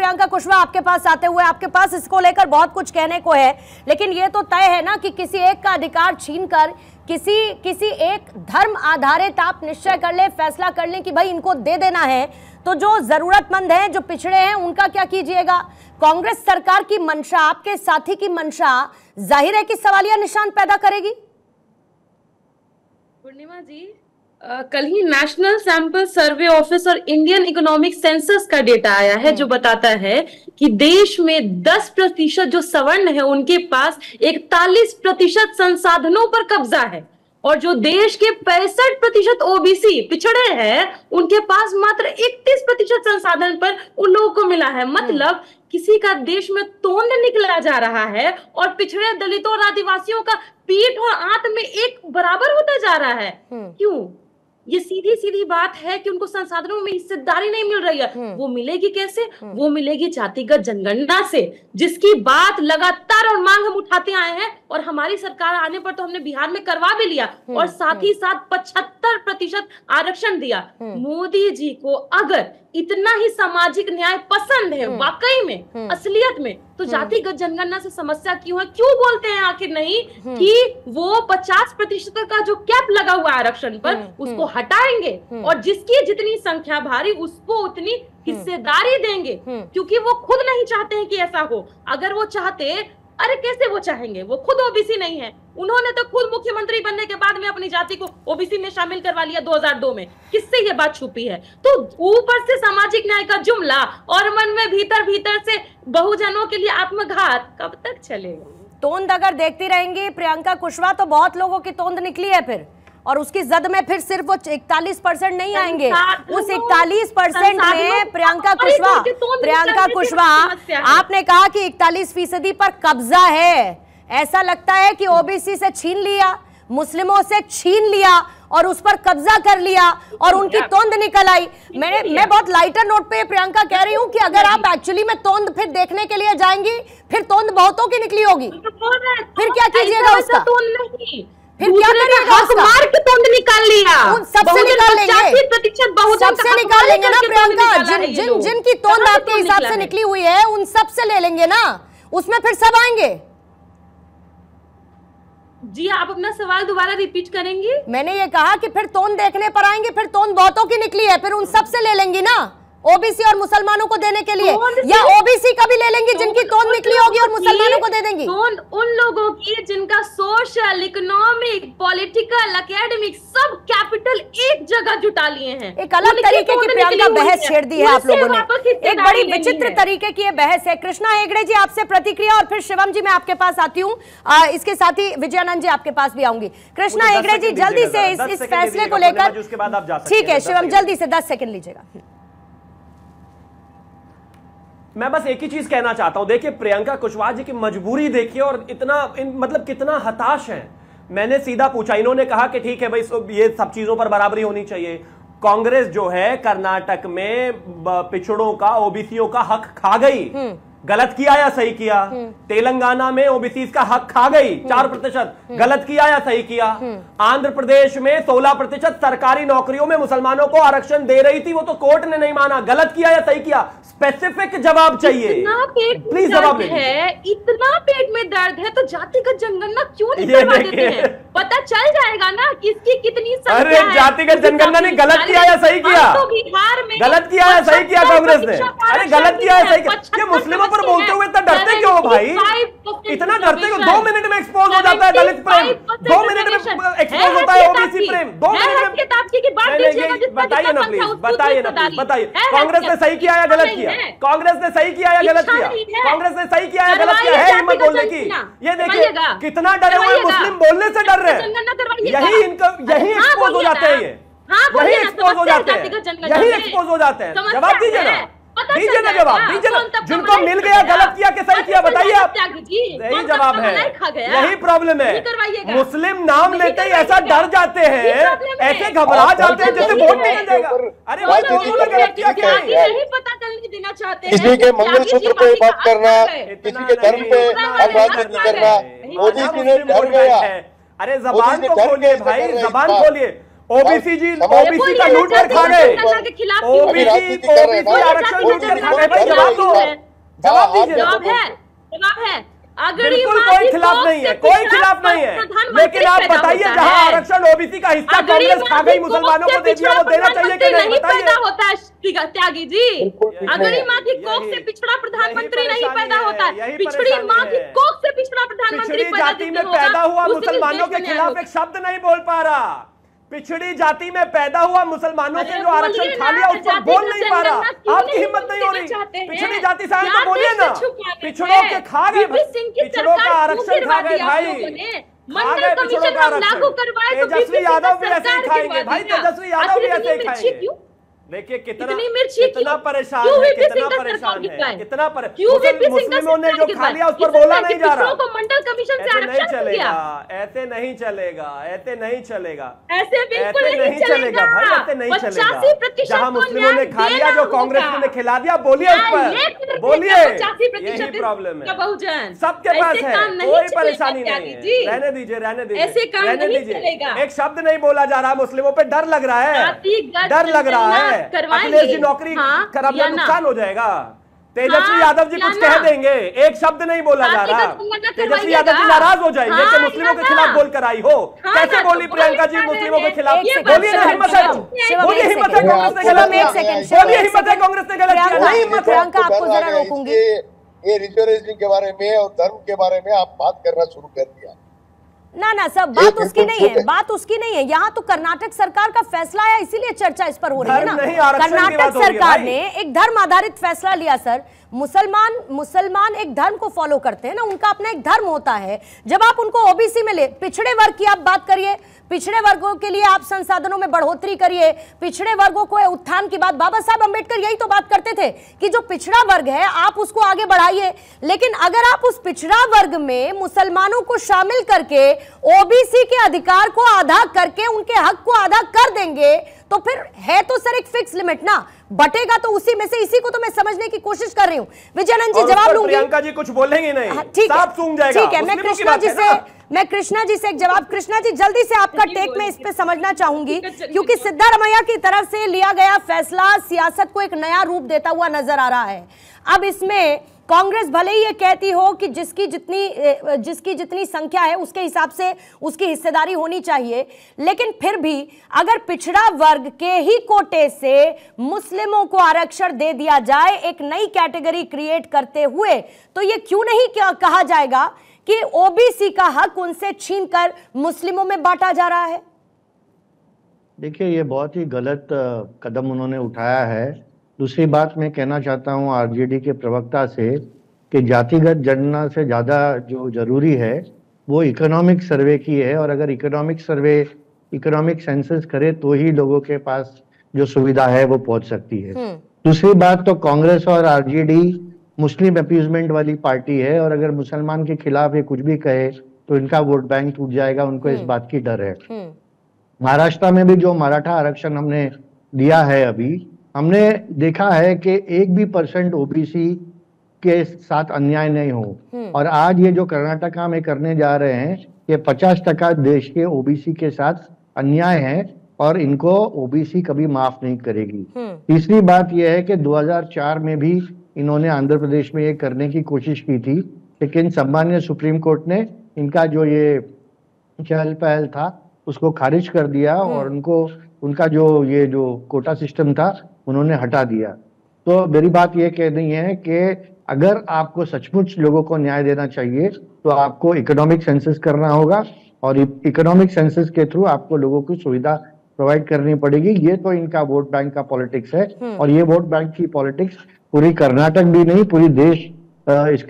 प्रियंका कुशवाहा आपके पास आते हुए, आपके पास इसको लेकर बहुत कुछ कहने को है, लेकिन ये तो तय है ना कि किसी एक का अधिकार छीनकर किसी एक धर्म आधारित आप निश्चय कर ले, फैसला कर लें कि भाई इनको दे देना है, तो जो जरूरतमंद हैं, जो पिछड़े हैं, उनका क्या कीजिएगा? कांग्रेस सरकार की मंशा, आपके साथी की मंशा जाहिर है कि सवालिया निशान पैदा करेगी। पूर्णिमा जी, कल ही नेशनल सैंपल सर्वे ऑफिस और इंडियन इकोनॉमिक सेंसस का डेटा आया है जो बताता है कि देश में 10% जो सवर्ण है उनके पास 41% संसाधनों पर कब्जा है, और जो देश के 65% ओबीसी पिछड़े हैं उनके पास मात्र 31% संसाधन पर उन लोगों को मिला है। मतलब किसी का देश में तोंद निकला जा रहा है और पिछड़े दलितों और आदिवासियों का पीठ और आंत में एक बराबर होता जा रहा है। क्यों? ये सीधी सीधी बात है कि उनको संसाधनों में हिस्सेदारी नहीं मिल रही है। वो मिलेगी कैसे? वो मिलेगी जातिगत जनगणना से, जिसकी बात लगातार और मांग हम उठाते आए हैं, और हमारी सरकार आने पर तो हमने बिहार में करवा भी लिया, और साथ ही साथ 75% आरक्षण दिया। मोदी जी को अगर इतना ही सामाजिक न्याय पसंद है वाकई में, असलियत में, तो जातिगत जनगणना से समस्या क्यों है? क्यों बोलते हैं आखिर नहीं कि वो 50% का जो कैप लगा हुआ है आरक्षण पर उसको हटाएंगे और जिसकी जितनी संख्या भारी उसको उतनी हिस्सेदारी देंगे, क्योंकि वो खुद नहीं चाहते हैं कि ऐसा हो। अगर वो चाहते, अरे कैसे वो चाहेंगे? वो खुद ओबीसी नहीं है। उन्होंने तो खुद मुख्यमंत्री बनने के बाद में अपनी जाति को ओबीसी में शामिल करवा लिया 2002 में। किससे ये बात छुपी है? तो ऊपर से सामाजिक न्याय का जुमला और मन में भीतर भीतर से बहुजनों के लिए आत्मघात कब तक चलेगा? तोंद अगर देखती रहेंगी प्रियंका कुशवाहा तो बहुत लोगों की तोंद निकली है फिर, और उसकी जद में फिर सिर्फ वो 41% नहीं आएंगे। उस 41% में प्रियंका कुशवाहा आपने कहा कि 41% पर कब्जा है। ऐसा लगता है कि ओबीसी से छीन लिया, मुस्लिमों से छीन लिया और उस पर कब्जा कर लिया और उनकी तोंद निकल आई। मैं बहुत लाइटर नोट पे प्रियंका कह रही हूं कि अगर आप एक्चुअली में तोंद फिर देखने के लिए जाएंगी, फिर तोंद बहुतों की निकली होगी, फिर क्या कीजिएगा उसका? फिर क्या करिएगा उसका? मार के तोंद निकाल लिया, सबसे निकाल लेंगे, 85% सबसे निकाल लेंगे ना प्रियंका। जिनकी तोंद आपके हिसाब से निकली हुई है उन सबसे ले लेंगे ना, उसमें फिर सब आएंगे। जी आप अपना सवाल दोबारा रिपीट करेंगे? मैंने ये कहा कि फिर तोंद देखने पर आएंगे, फिर तोंद बहुतों की निकली है, फिर उन सबसे ले लेंगी ना, ओबीसी और मुसलमानों को देने के लिए, या ओबीसी का भी ले लेंगी जिनकी तोंद निकली होगी और मुसलमानों को दे देंगी। तोंद उन लोगों की जिनका सोशल, इकोनॉमिक, पॉलिटिकल, एकेडमिक सब कैपिटल एक जगह जुटा लिए हैं। एक अलग तरीके की प्रियंका बहस छेड़ दी है आप लोगों ने, एक बड़ी विचित्र तरीके की बहस है। कृष्णा हेगड़े जी आपसे प्रतिक्रिया, और फिर शिवम जी मैं आपके पास आती हूँ, इसके साथ ही विजयानंद जी आपके पास भी आऊंगी। कृष्णा हेगड़े जी जल्दी से इस फैसले को लेकर, ठीक है शिवम जल्दी से 10 सेकंड लीजिएगा। मैं बस एक ही चीज कहना चाहता हूं, देखिए प्रियंका कुशवाहा जी की मजबूरी देखिए, और इतना मतलब कितना हताश है। मैंने सीधा पूछा, इन्होंने कहा कि ठीक है भाई ये सब चीजों पर बराबरी होनी चाहिए। कांग्रेस जो है कर्नाटक में पिछड़ों का, ओबीसीओं का हक खा गई, गलत किया या सही किया? तेलंगाना में ओबीसी का हक खा गई 4%, गलत किया या सही किया? आंध्र प्रदेश में 16% सरकारी नौकरियों में मुसलमानों को आरक्षण दे रही थी, वो तो कोर्ट ने नहीं माना, गलत किया या सही किया? स्पेसिफिक जवाब चाहिए, प्लीज जवाब है। इतना पेट में दर्द है तो जातिगत जनगणना क्यों नहीं करवा देते हैं? पता चल जाएगा ना किसकी कितनी संख्या है। अरे जातिगत जनगणना ने गलत किया या सही किया? तो बिहार में गलत किया या सही किया कांग्रेस ने? अरे गलत किया या सही किया? ये मुस्लिमों पर बोलते हुए इतना डरते क्यों हो भाई? इतना डरते क्यों? 2 मिनट में एक्सपोज हो जाता है दलित प्रेम, 2 मिनट में एक्सपोज होता है ओबीसी प्रेम, 2 मिनट में। बताइए ना प्लीज, बताइए ना प्लीज, बताइए कांग्रेस ने सही किया या गलत किया? कांग्रेस ने सही किया या गलत किया? कांग्रेस ने सही किया या गलत किया? है हिम्मत बोलने की? ये देखिए कितना डरे हुए मुस्लिम बोलने से डर रहे हैं। यही इनका, यही एक्सपोज हो जाते हैं, यही एक्सपोज हो जाते हैं, यही एक्सपोज हो जाते हैं। जवाब दीजिए ना, दीजिए ना जवाब, दीजिए ना। जिनको मिल गया गलत किया कि सही किया बताइए आप। यही जवाब है, यही प्रॉब्लम है। मुस्लिम नाम लेते ही ऐसा डर जाते हैं, ऐसे घबरा जाते हैं जैसे वोट निकल जाएगा। अरे भाई गलत किया क्या? नहीं पता चलने देना चाहते हैं। किसी के मंगलसूत्र पे बात करना, किसी के धर्म पे राजनीति करना, मोदी जी ने डर गया। अरे जबान तो खोलिए भाई, जबान खोलिए। ओबीसी जी, ओबीसी का लूट कर खा गए, ओबीसी आरक्षण लूट कर खा गए। भाई जवाब दो, जवाब दीजिए। जवाब है बिल्कुल कोई खिलाफ नहीं है, कोई खिलाफ नहीं है, लेकिन आप बताइए जहां आरक्षण ओबीसी का हिस्सा कांग्रेस खा गई, मुसलमानों को दे दिया, वो देना चाहिए कि नहीं? पैदा होता है त्यागी जी, अगड़ी माँ की कोख से पिछड़ा प्रधानमंत्री नहीं पैदा होता है, पिछड़ी माँ की कोख से पिछड़ा प्रधानमंत्री जाति में पैदा हुआ मुसलमानों के खिलाफ एक शब्द नहीं बोल पा रहा। पिछड़ी जाति में पैदा हुआ मुसलमानों से जो आरक्षण खा लिया उस पर बोल नहीं पा रहा। आपकी हिम्मत नहीं हो रही। पिछड़ी जाति से तो बोलिए ना, पिछड़ों के खा गए, पिछड़ों का आरक्षण खा गए भाई, खा गए पिछड़ों का आरक्षण। तेजस्वी यादव भी ऐसे ही खाएंगे भाई, तेजस्वी यादव भी ऐसे ही खाएंगे। देखिए कितना परेशान है, कितना परेशान है, कितना मुस्लिमों ने जो खा लिया उस पर बोला नहीं जा रहा। मंडल कमीशन से नहीं चलेगा, ऐसे नहीं चलेगा, ऐसे नहीं चलेगा, ऐसे नहीं चलेगा भाई, ऐसे नहीं चलेगा। जहां मुस्लिमों ने खा लिया, जो कांग्रेस ने खिला दिया, बोलिए उस पर, बोलिए। यही प्रॉब्लम है, बहुजन सबके पास है, कोई परेशानी नहीं है। रहने दीजिए, रहने दीजिए, रहने दीजिए। एक शब्द नहीं बोला जा रहा, मुस्लिमों पे डर लग रहा है, डर लग रहा है। अखिलेश जी नौकरी खराब, नुकसान हो जाएगा। तेजस्वी यादव जी कुछ कह देंगे, एक शब्द नहीं बोला जा रहा। तेजस्वी यादव जी नाराज हो जाएंगे कि मुस्लिमों के खिलाफ बोल कर आई हो। कैसे बोली प्रियंका जी मुस्लिमों के खिलाफ? बोलिए ना, हिम्मत है, बोलिए हिम्मत है कांग्रेस ने गलत किया, बोलिए हिम्मत है कांग्रेस ने गलत किया। नहीं हिम्मत है। प्रियंका आपको जरा रोकूंगी। ये रिजर्वेशन के बारे में और धर्म के बारे में आप बात करना शुरू कर दिया। ना सब बात उसकी नहीं है, बात उसकी नहीं है। यहाँ तो कर्नाटक सरकार का फैसला आया, इसीलिए चर्चा इस पर हो रही है ना। कर्नाटक सरकार ने एक धर्म आधारित फैसला लिया सर। मुसलमान एक धर्म को फॉलो करते हैं ना, उनका अपना एक धर्म होता है। जब आप उनको ओबीसी में ले, पिछड़े वर्ग की आप बात करिए, पिछड़े वर्गों के लिए आप संसाधनों में बढ़ोतरी करिए, पिछड़े वर्गों को उत्थान की बात, बाबा साहब अंबेडकर यही तो बात करते थे कि जो पिछड़ा वर्ग है आप उसको आगे बढ़ाइए। लेकिन अगर आप उस पिछड़ा वर्ग में मुसलमानों को शामिल करके ओबीसी के अधिकार को आधा करके उनके हक को आधा कर देंगे तो फिर है तो सर एक फिक्स लिमिट ना, बटेगा तो उसी में से। इसी को तो मैं समझने की कोशिश कर रही हूँ। विजयनंद जी जवाब लूंगी, प्रियंका जी कुछ बोलेंगे नहीं, ठीक है, सूंघ जाएगा। ठीक है, मैं कृष्णा जी से एक जवाब, कृष्णा जी जल्दी से आपका टेक में इस पे समझना चाहूंगी, क्योंकि सिद्धारमैया की तरफ से लिया गया फैसला सियासत को एक नया रूप देता हुआ नजर आ रहा है। अब इसमें कांग्रेस भले ही ये कहती हो कि जिसकी जितनी संख्या है उसके हिसाब से उसकी हिस्सेदारी होनी चाहिए, लेकिन फिर भी अगर पिछड़ा वर्ग के ही कोटे से मुस्लिमों को आरक्षण दे दिया जाए एक नई कैटेगरी क्रिएट करते हुए, तो ये क्यों नहीं कहा जाएगा कि ओबीसी का हक उनसे छीनकर मुस्लिमों में बांटा जा रहा है? देखिए, ये बहुत ही गलत कदम उन्होंने उठाया है। दूसरी बात मैं कहना चाहता हूँ आरजेडी के प्रवक्ता से कि जातिगत जनगणना से ज़्यादा जो जरूरी है वो इकोनॉमिक सर्वे की है, और अगर इकोनॉमिक सेंसस करे तो ही लोगों के पास जो सुविधा है वो पहुंच सकती है। दूसरी बात तो कांग्रेस और आरजेडी मुस्लिम अपीजमेंट वाली पार्टी है, और अगर मुसलमान के खिलाफ ये कुछ भी कहे तो इनका वोट बैंक टूट जाएगा, उनको इस बात की डर है। महाराष्ट्र में भी जो मराठा आरक्षण हमने दिया है, अभी हमने देखा है कि 1% ओबीसी के साथ अन्याय नहीं हो, और आज ये जो कर्नाटका में करने जा रहे हैं ये 50% देश के ओबीसी के साथ अन्याय है, और इनको ओबीसी कभी माफ नहीं करेगी। तीसरी बात यह है कि 2004 में भी इन्होंने आंध्र प्रदेश में ये करने की कोशिश की थी, लेकिन सम्मान्य सुप्रीम कोर्ट ने इनका जो ये चहल पहल था उसको खारिज कर दिया, और उनका जो कोटा सिस्टम था उन्होंने हटा दिया। तो मेरी बात ये कहनी है कि अगर आपको सचमुच लोगों को न्याय देना चाहिए तो आपको इकोनॉमिक सेंसस करना होगा, और इकोनॉमिक सेंसस के थ्रू आपको लोगों को सुविधा प्रोवाइड करनी पड़ेगी। ये तो इनका वोट बैंक का पॉलिटिक्स है, और ये वोट बैंक की पॉलिटिक्स पूरी कर्नाटक भी नहीं, पूरी देश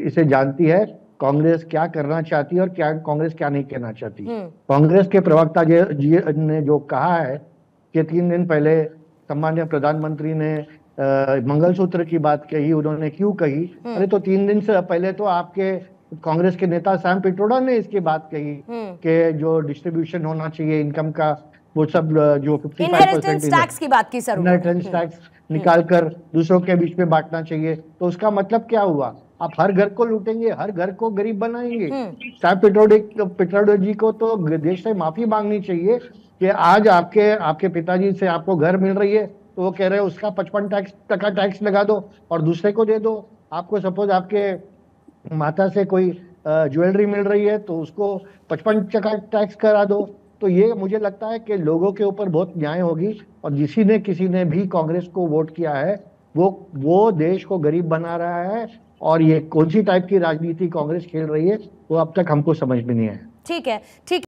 इसे जानती है कांग्रेस क्या करना चाहती है और कांग्रेस क्या नहीं कहना चाहती। कांग्रेस के प्रवक्ता जी ने जो कहा है कि 3 दिन पहले सम्मान्य प्रधानमंत्री ने मंगलसूत्र की बात कही, उन्होंने क्यों कही? अरे तो 3 दिन से पहले तो आपके कांग्रेस के नेता सैम पिट्रोडा ने इसकी बात कही कि जो डिस्ट्रीब्यूशन होना चाहिए इनकम का, वो सब जो 55% टैक्स की बात की सर, इनहेरिटेंस टैक्स निकाल कर दूसरों के बीच में बांटना चाहिए। तो उसका मतलब क्या हुआ? आप हर घर को लूटेंगे, हर घर को गरीब बनाएंगे। सैम पिट्रोडा जी को तो देश से माफी मांगनी चाहिए कि आज आपके पिताजी से आपको घर मिल रही है तो वो कह रहे हैं उसका 55% टैक्स लगा दो और दूसरे को दे दो। आपको सपोज आपके माता से कोई ज्वेलरी मिल रही है तो उसको 55% टैक्स करा दो। तो ये मुझे लगता है कि लोगों के ऊपर बहुत न्याय होगी, और किसी ने भी कांग्रेस को वोट किया है वो देश को गरीब बना रहा है, और ये कौन सी टाइप की राजनीति कांग्रेस खेल रही है वो अब तक हमको समझ में नहीं आया। ठीक है, ठीक।